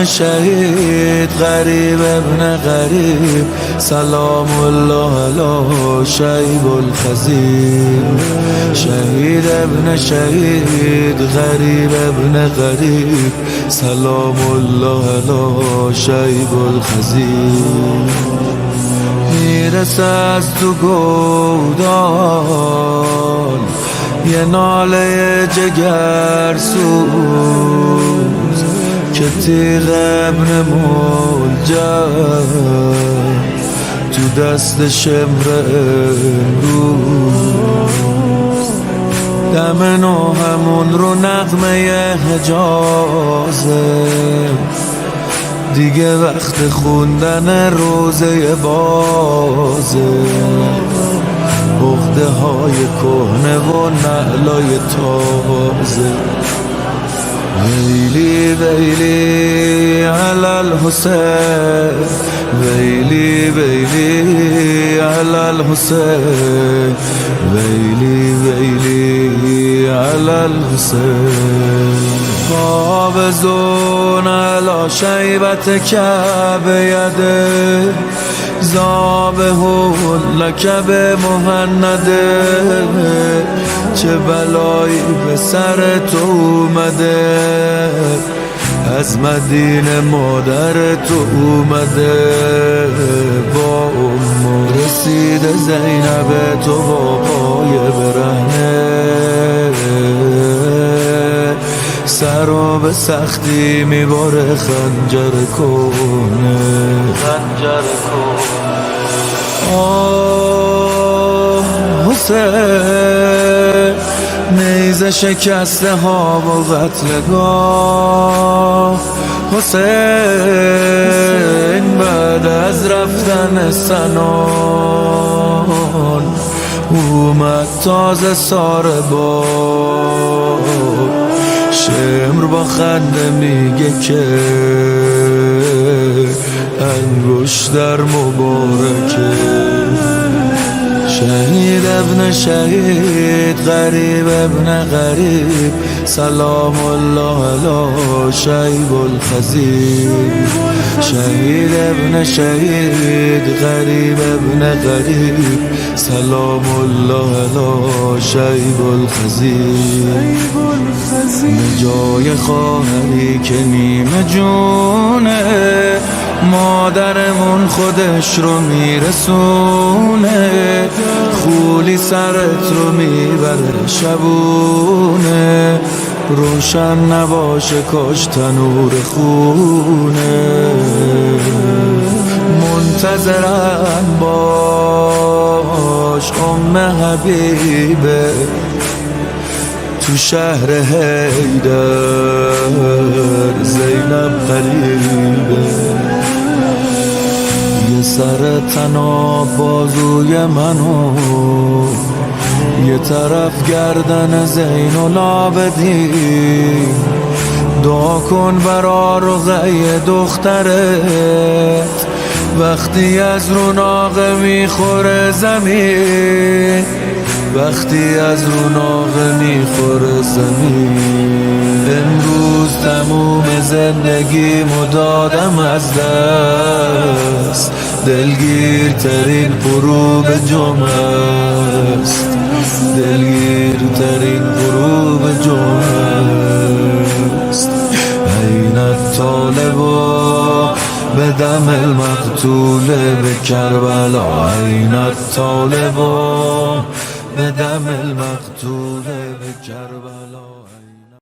ابن شهید غریب ابن غریب سلام الله علی شیب الخزیر. شهید ابن شهید غریب ابن غریب سلام الله علی شیب الخزیر. میرسه از تو گودال یه ناله جگر سوز که تیغ ابن ملجم تو دست شمر امروز. دم نو همون رو نغمه حجازه دیگه وقت خوندن روزه بازه. عقده های کهنه و نعلای تازه. ویلی ویلی علی الحسین ویلی ویلی علی الحسین ویلی ویلی علی الحسین. قابضون علی شیبت کعبه یده ذابح لک بمهنده. چه بلایی به سر تو اومده از مدینه مادر تو اومده. با ام رسیده زینب تو با پای برهنه سر و به سختی میباره خنجر کنه. خنجر کنه. آه حسین نیزه شکسته ها و قتلگاه. حسین بعد از رفتن سنان اومد تازه ساره با شمر با خنده میگه که انگشتر مبارکه. شهید ابن شهید غریب ابن غریب سلام الله علی شیب الخزیر. شهید ابن شهید غریب ابن غریب سلام الله علی شیب الخزیر. جای خواهری که نیمه جونه مادرمون خودش رو میرسونه. خولی سرت رو میبره شبونه روشن نباشه کاش تنور خونه. منتظرم باش ام حبیبه تو شهر حیدر زینب قریبه. یه سر تناب بازوی منو یه طرف گردن زین العابدین. دعا کن برا رقیه دخترت وقتی از رو ناقه میخوره زمین. وقتی از رو ناقه میخوره زمین. امروز تموم زندگیمو دادم از دست. دلگیرترین غروب جمعه است. دلگیرترین غروب جمعه است. این الطالب به دم المقتول به کربلا. این الطالب به دم المقتول به کربلا.